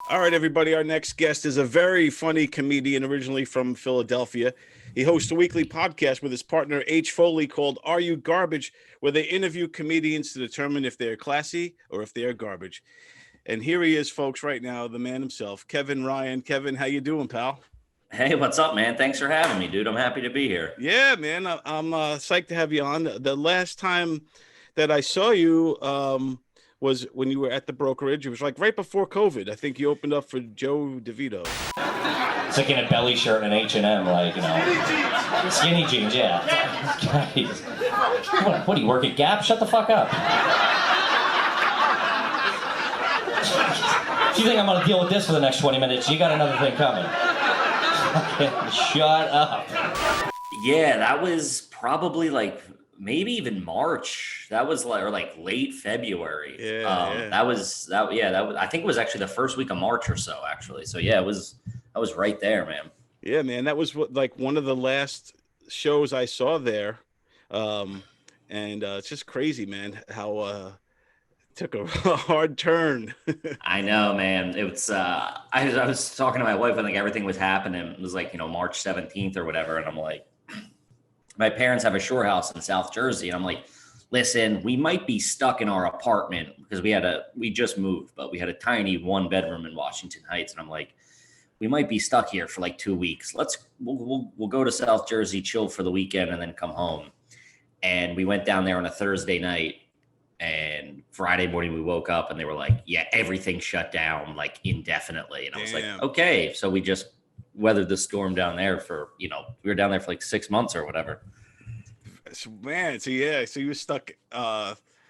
All right, everybody. Our next guest is a very funny comedian originally from Philadelphia. He hosts a weekly podcast with his partner H. Foley called Are You Garbage, where they interview comedians to determine if they're classy or if they're garbage. And here he is, folks, right now, the man himself, Kevin Ryan. Kevin, how you doing, pal? Hey, what's up, man? Thanks for having me, dude. I'm happy to be here. Yeah, man. I'm psyched to have you on. The last time that I saw you was when you were at the brokerage. It was like right before COVID. I think you opened up for Joe DeVito. It's like in a belly shirt and H&M, like, you know. Skinny jeans, yeah. Guys. What do you work at Gap? Shut the fuck up. If you think I'm going to deal with this for the next 20 minutes, you got another thing coming. Shut up. Yeah, that was probably like maybe even March. That was like late February. Yeah. That was. I think it was actually the first week of March or so, actually. So yeah, I was right there, man. Yeah, man. That was like one of the last shows I saw there. And it's just crazy, man, how took a hard turn. I know, man. It was. I was talking to my wife. I think everything was happening. It was like, March 17th or whatever, and I'm like, my parents have a shore house in South Jersey, and I'm like, listen, we might be stuck in our apartment because we just moved, but we had a tiny 1-bedroom in Washington Heights, and I'm like, we might be stuck here for like 2 weeks. We'll go to South Jersey, chill for the weekend, and then come home. And we went down there on a Thursday night. And Friday morning we woke up and they were like, yeah, everything shut down like indefinitely. And I was like, okay. So we just weathered the storm down there for, we were down there for like 6 months or whatever. Man, so you were stuck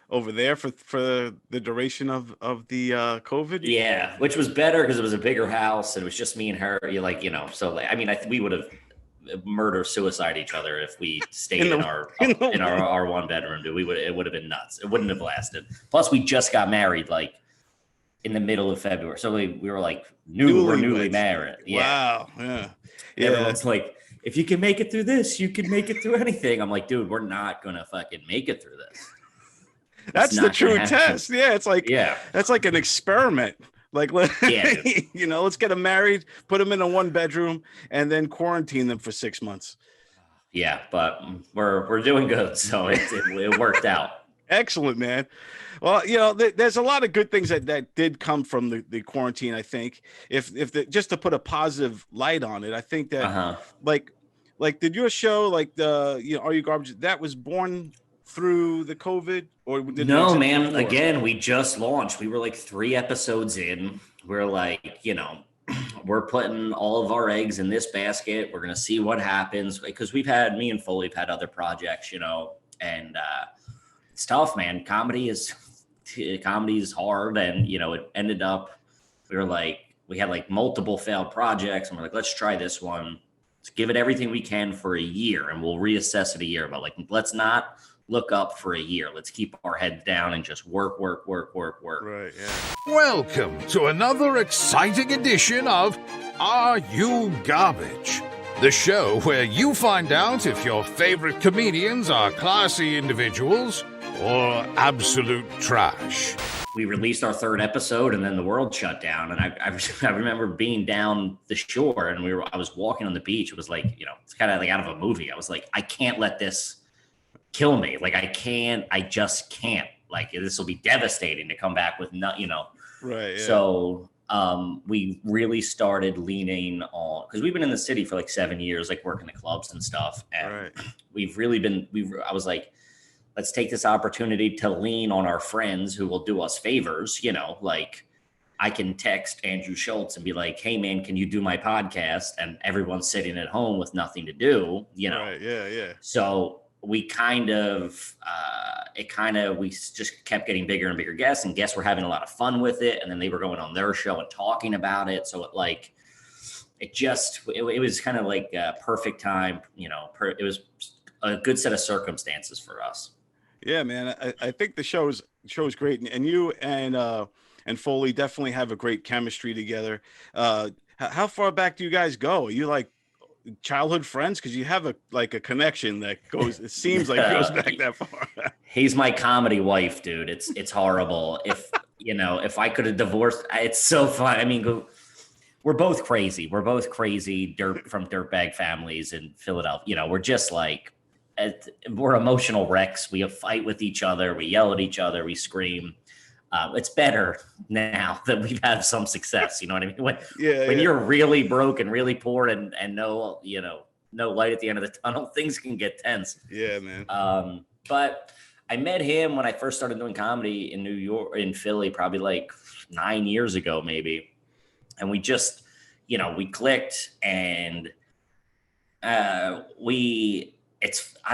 over there for the duration of the COVID? Yeah, which was better because it was a bigger house and it was just me and her. We would have murder-suicide each other if we stayed in our 1-bedroom, dude. It would have been nuts. It wouldn't have lasted. Plus, we just got married like in the middle of February, so we were like newly married. Yeah. Wow. Yeah. Everyone's like, if you can make it through this, you can make it through anything. I'm like, dude, we're not gonna fucking make it through this. That's the true test. Yeah, it's like that's like an experiment. Like, let's get them married, put them in a 1-bedroom, and then quarantine them for 6 months. Yeah, but we're doing good, so it worked out. Excellent, man. Well, there's a lot of good things that did come from the quarantine. I think if just to put a positive light on it, I think that like did your show like Are You Garbage that was born through the COVID or no, man, before? Again, we just launched. We were like 3 episodes in. We're like, we're putting all of our eggs in this basket. We're going to see what happens because me and Foley have had other projects, and it's tough, man. Comedy is hard. And, it ended up, we had like multiple failed projects and we're like, let's try this one. Let's give it everything we can for a year and we'll reassess it a year. But let's not look up for a year. Let's keep our heads down and just work. Right, yeah. Welcome to another exciting edition of Are You Garbage? The show where you find out if your favorite comedians are classy individuals or absolute trash. We released our 3rd episode and then the world shut down. And I remember being down the shore and I was walking on the beach. It was like, it's kind of like out of a movie. I was like, I can't let this kill me. Like I just can't. Like this will be devastating to come back with Right. Yeah. So we really started leaning on because we've been in the city for like 7 years, like working the clubs and stuff. And we've really been. I was like, let's take this opportunity to lean on our friends who will do us favors. Like I can text Andrew Schultz and be like, hey man, can you do my podcast? And everyone's sitting at home with nothing to do. Right. Yeah. So we we just kept getting bigger and bigger guests, and guests were having a lot of fun with it. And then they were going on their show and talking about it. So it was kind of like a perfect time, it was a good set of circumstances for us. Yeah, man. I think the show's great. And you and Foley definitely have a great chemistry together. How far back do you guys go? Are you like childhood friends? Because you have a connection that goes, it seems like goes back that far. He's my comedy wife, dude. It's horrible. If You know, if I could have divorced, it's so fun. I mean, we're both crazy. We're both crazy from dirtbag families in Philadelphia. You know, we're just like, we're emotional wrecks. We fight with each other. We yell at each other. We scream. It's better now that we've had some success. You know what I mean? When you're really broke and really poor and no, you know, no light at the end of the tunnel, things can get tense. Yeah, man. But I met him when I first started doing comedy in New York, in Philly, probably like 9 years ago, maybe. And we just, you know, we clicked and I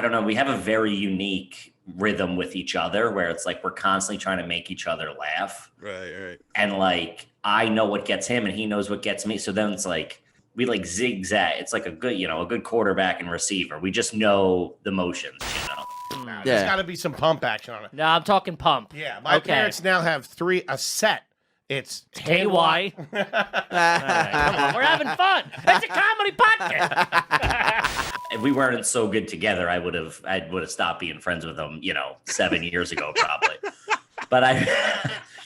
don't know, we have a very unique rhythm with each other where it's like we're constantly trying to make each other laugh. Right. And like I know what gets him and he knows what gets me. So then it's like we like zigzag. It's like a good quarterback and receiver. We just know the motions, you know. There's got to be some pump action on it. No, I'm talking pump. Yeah, my parents now have a set. It's KY. Right, come on, we're having fun. It's a comedy podcast. If we weren't so good together, I would have stopped being friends with him, you know, 7 years ago, probably. But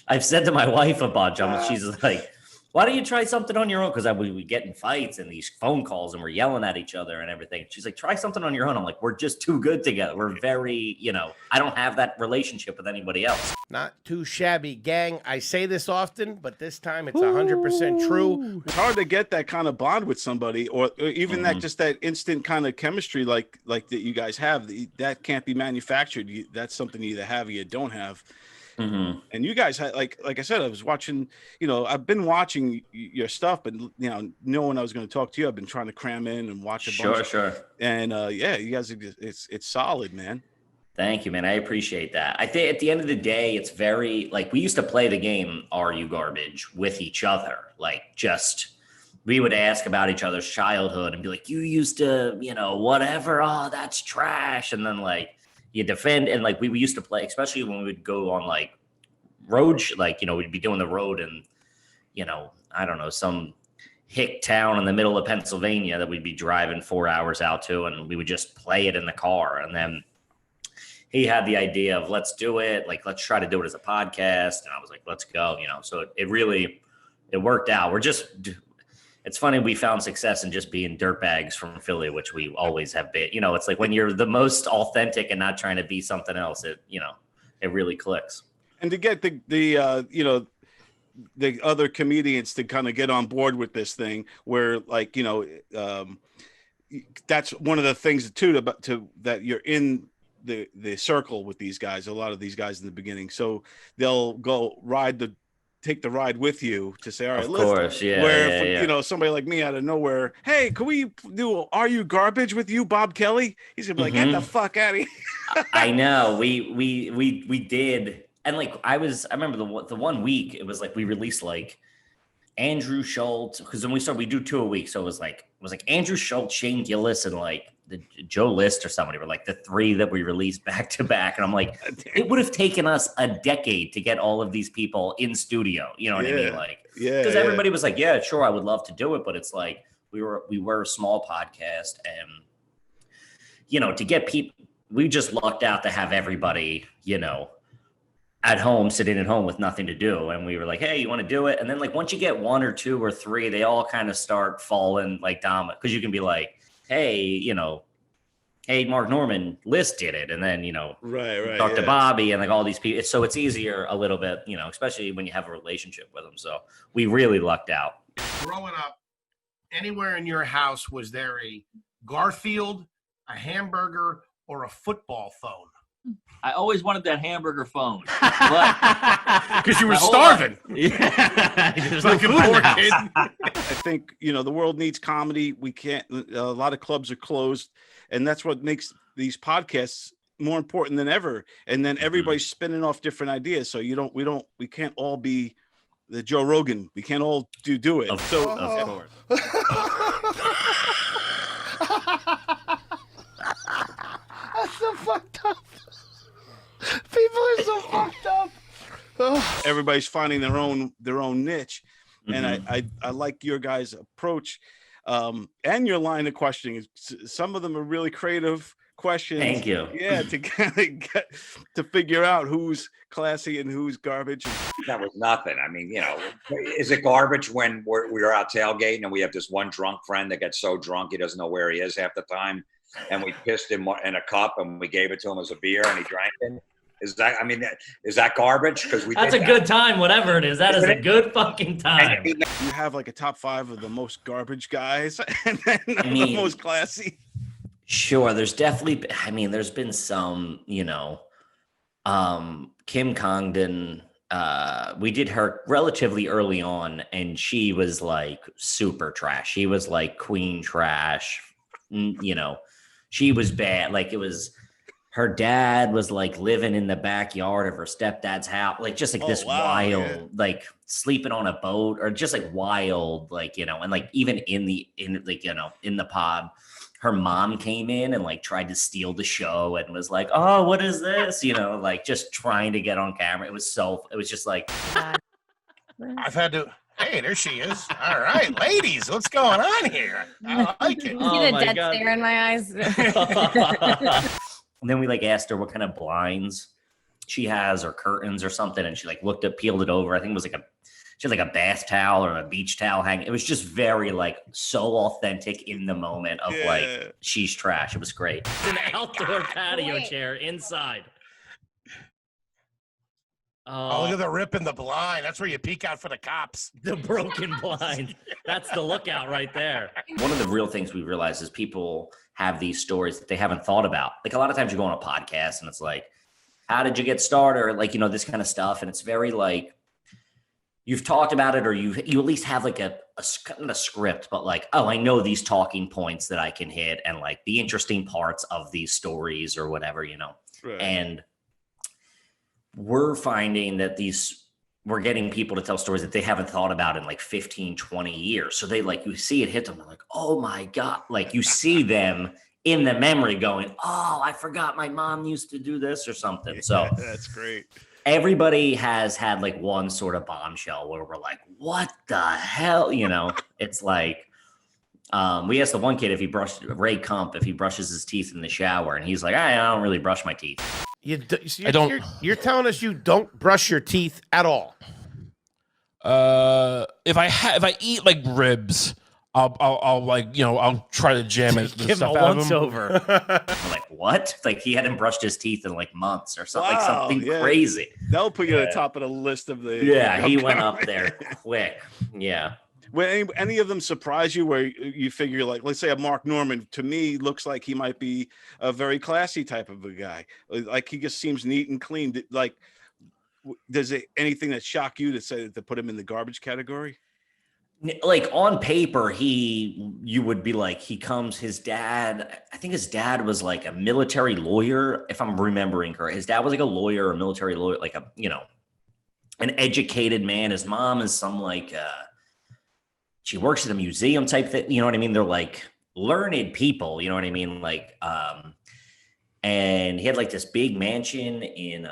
I've said to my wife a bunch. She's like, why don't you try something on your own? Because we get in fights and these phone calls and we're yelling at each other and everything. She's like, try something on your own. I'm like, we're just too good together. We're very, you know, I don't have that relationship with anybody else. Not too shabby, gang. I say this often, but this time it's 100% true. It's hard to get that kind of bond with somebody, or even that instant kind of chemistry like that you guys have. That can't be manufactured. That's something you either have or you don't have. Mm-hmm. And you guys had, like I said, I was watching, you know, I've been watching your stuff, but, you know, knowing I was going to talk to you, I've been trying to cram in and watch a bunch. Sure. And you guys, it's solid, man. Thank you, man. I appreciate that. I think at the end of the day, it's very like we used to play the game, Are You Garbage, with each other. Like we would ask about each other's childhood and be like, you used to, you know, whatever. Oh, that's trash. And then like, you defend, and like we used to play, especially when we would go on like road, like, you know, we'd be doing the road and, you know, I don't know, some hick town in the middle of Pennsylvania that we'd be driving 4 hours out to, and we would just play it in the car. And then he had the idea of let's do it, like let's try to do it as a podcast, and I was like, let's go, you know. So it worked out. It's funny, we found success in just being dirtbags from Philly, which we always have been. You know, it's like when you're the most authentic and not trying to be something else, it really clicks. And to get the other comedians to kind of get on board with this thing, where like, you know, that's one of the things too, that you're in the circle with these guys, a lot of these guys in the beginning. So they'll go take the ride with you to say, all right, of course, yeah. Where you know, somebody like me out of nowhere, hey, can we do Are You Garbage with you, Bob Kelly? He's gonna be like, get the fuck out of here. I know. We did, and like I remember the 1 week it was like we released like Andrew Schultz, because when we started, we do 2 a week, so it was like Andrew Schultz, Shane Gillis, and like the Joe List or somebody were like the 3 that we released back to back. And I'm like, it would have taken us a decade to get all of these people in studio. You know what I mean? Like, because everybody was like, yeah, sure, I would love to do it. But it's like, we were a small podcast, and, you know, to get people, we just lucked out to have everybody, you know, at home, sitting at home with nothing to do. And we were like, hey, you want to do it? And then like, once you get 1 or 2 or 3, they all kind of start falling like dominant. Cause you can be like, hey, you know, hey, Mark Norman, List did it. And then, you know, talk to Bobby and like all these people. So it's easier a little bit, you know, especially when you have a relationship with them. So we really lucked out. Growing up, anywhere in your house, was there a Garfield, a hamburger, or a football phone? I always wanted that hamburger phone. Because you were starving. Yeah. There's like no a food in poor the kid. house. I think, you know, the world needs comedy. We can't, a lot of clubs are closed, and that's what makes these podcasts more important than ever. And then everybody's spinning off different ideas. So we can't all be the Joe Rogan. We can't all do it. Of course. That's so fucked up. People are so fucked up. Everybody's finding their own niche. And I like your guys' approach, and your line of questioning. Some of them are really creative questions. Thank you. Yeah, to kind of get to figure out who's classy and who's garbage. that was nothing. I mean, is it garbage when we're out tailgating and we have this one drunk friend that gets so drunk he doesn't know where he is half the time, and we pissed him in a cup and we gave it to him as a beer and he drank it? Is that garbage? Because that's a good time, whatever it is. That is a good fucking time. You have like a top 5 of the most garbage guys and then the most classy. Sure, there's definitely. I mean, there's been some. Kim Congdon. We did her relatively early on, and she was like super trash. She was like queen trash. She was bad. Like, it was. Her dad was like living in the backyard of her stepdad's house, like just like wild, like sleeping on a boat, or just like wild, like, and like even in the pod, her mom came in and like tried to steal the show and was like, oh, what is this? Like just trying to get on camera. It was just like, I've had to. Hey, there she is. All right, ladies, what's going on here? I like it. See the dead stare in my eyes. And then we like asked her what kind of blinds she has or curtains or something. And she like peeled it over. I think it was like she had like a bath towel or a beach towel hanging. It was just very like so authentic in the moment of like, she's trash. It was great. It's an outdoor patio chair inside. Oh, look at the rip in the blind. That's where you peek out for the cops. The broken blind. That's the lookout right there. One of the real things we realize is people have these stories that they haven't thought about. Like a lot of times you go on a podcast and it's like, how did you get started? Or like, this kind of stuff. And it's very like, you've talked about it, or you at least have like a script, but like, oh, I know these talking points that I can hit and like the interesting parts of these stories or whatever, Right. And we're finding that we're getting people to tell stories that they haven't thought about in like 15, 20 years. So they like, you see it hit them, they're like, oh my God. Like you see them in the memory going, oh, I forgot my mom used to do this or something. Yeah, so that's great. Everybody has had like one sort of bombshell where we're like, what the hell? It's like, we asked the one kid Ray Kump, if he brushes his teeth in the shower, and he's like, I don't really brush my teeth. You're telling us you don't brush your teeth at all? If I eat like ribs, I'll like I'll try to jam it. Give him a once over. I'm like, what? Like he hadn't brushed his teeth in like months or something. Wow, like something crazy. That'll put you at the top of the list of the. Yeah, he went up there quick. Yeah. Will any of them surprise you where you figure, like, let's say a Mark Norman, to me, looks like he might be a very classy type of a guy. Like, he just seems neat and clean. Like, does anything that shock you to put him in the garbage category? Like, on paper, you would be like, his dad, I think his dad was like a military lawyer, if I'm remembering correct. His dad was like a lawyer, a military lawyer, like an educated man. His mom is some like, she works at a museum type thing, you know what I mean? They're like learned people, you know what I mean? Like, and he had like this big mansion in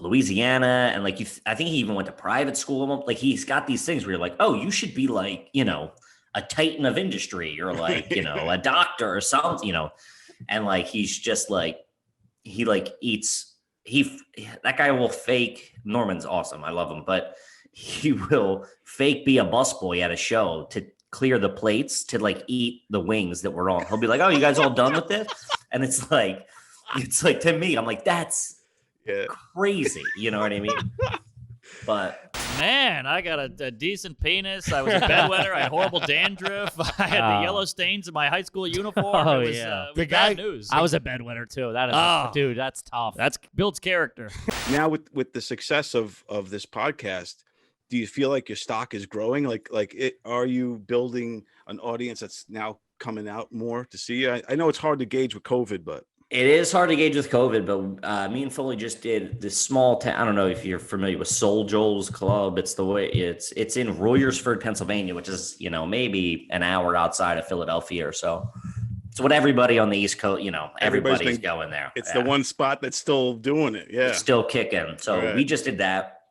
Louisiana, and like I think he even went to private school. Like he's got these things where you're like, oh, you should be like, a titan of industry, or like, a doctor or something, and like he's just like he like eats. That guy will fake. Norman's awesome. I love him, but he will fake be a busboy at a show to clear the plates to like eat the wings that were on. He'll be like, "Oh, you guys all done with this?" And it's like to me, I'm like, that's crazy. You know what I mean? But man, I got a decent penis. I was a bedwetter. I had horrible dandruff. I had the yellow stains in my high school uniform. Oh, it was, yeah. The bad news. I was a bedwetter too. That is, dude, that's tough. That's builds character. Now with the success of this podcast, do you feel like your stock is growing? Are you building an audience that's now coming out more to see you? I know it's hard to gauge with COVID, but it is hard to gauge with COVID. But me and Foley just did this small town. I don't know if you're familiar with Soul Joel's Club. It's it's in Royersford, Pennsylvania, which is maybe an hour outside of Philadelphia or so. It's what everybody on the East Coast, everybody's going there. It's the one spot that's still doing it. Yeah, it's still kicking. So we just did that.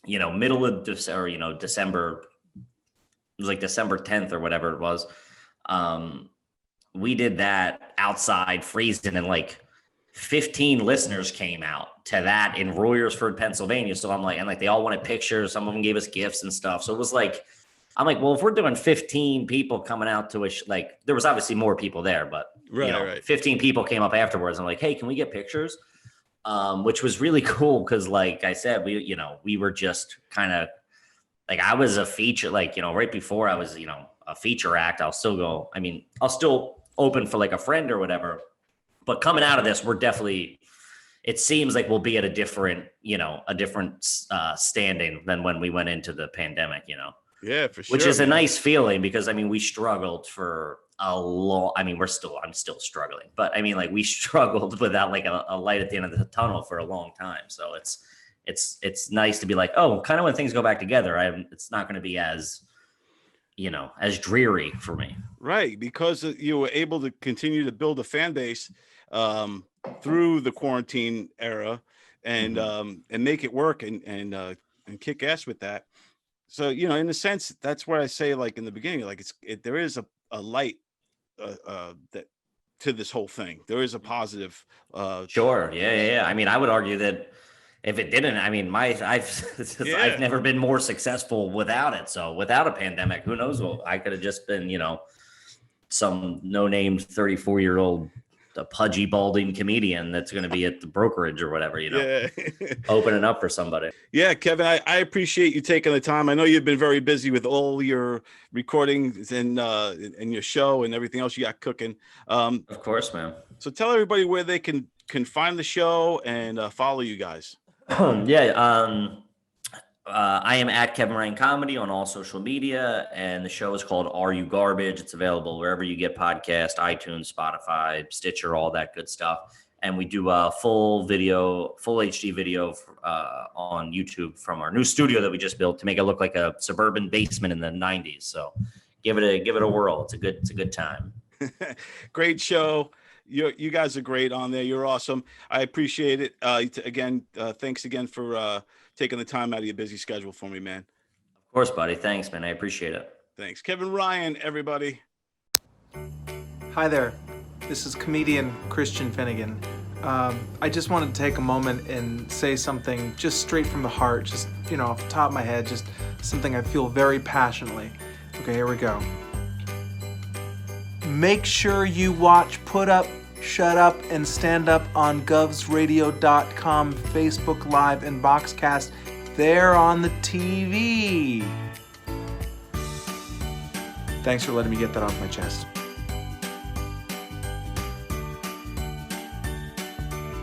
Middle of December, December, it was like December 10th or whatever it was. We did that outside freezing and like 15 listeners came out to that in Royersford, Pennsylvania. So I'm like, and like they all wanted pictures. Some of them gave us gifts and stuff. So it was like, I'm like, well, if we're doing 15 people coming out to like there was obviously more people there, but 15 people came up afterwards. I'm like, hey, can we get pictures? Which was really cool because, like I said, we were just kind of like I was a feature, like right before I was a feature act. I'll still open for like a friend or whatever. But coming out of this, we're definitely. It seems like we'll be at a different standing than when we went into the pandemic. Yeah, for sure. Which is a nice feeling because we struggled for a long. I'm still struggling, but like we struggled without like a light at the end of the tunnel for a long time. So it's nice to be like, oh, kind of when things go back together, it's not going to be as as dreary for me. Right, because you were able to continue to build a fan base through the quarantine era and make it work and kick ass with that. So, in a sense, that's where I say, like in the beginning, like there is a light that to this whole thing. There is a positive. Sure. Yeah. I would argue that if it didn't, I've never been more successful without it. So without a pandemic, who knows what I could have just been, some no-name 34-year-old a pudgy, balding comedian that's going to be at the brokerage or whatever, opening up for somebody. Yeah, Kevin, I appreciate you taking the time. I know you've been very busy with all your recordings and your show and everything else you got cooking. Of course, man. So tell everybody where they can find the show and follow you guys. I am at Kevin Ryan Comedy on all social media, and the show is called Are You Garbage? It's available wherever you get podcasts, iTunes, Spotify, Stitcher, all that good stuff. And we do a full HD video on YouTube from our new studio that we just built to make it look like a suburban basement in the 90s. So give it a whirl. It's a good time. Great show. You guys are great on there. You're awesome. I appreciate it. Thanks again for taking the time out of your busy schedule for me, man. Of course, buddy. Thanks, man. I appreciate it. Thanks. Kevin Ryan, everybody. Hi there. This is comedian Christian Finnegan. I just wanted to take a moment and say something just straight from the heart, just, off the top of my head, just something I feel very passionately. Okay, here we go. Make sure you watch Put Up, Shut Up, and Stand Up on govsradio.com, Facebook Live, and Boxcast. They're on the TV. Thanks for letting me get that off my chest.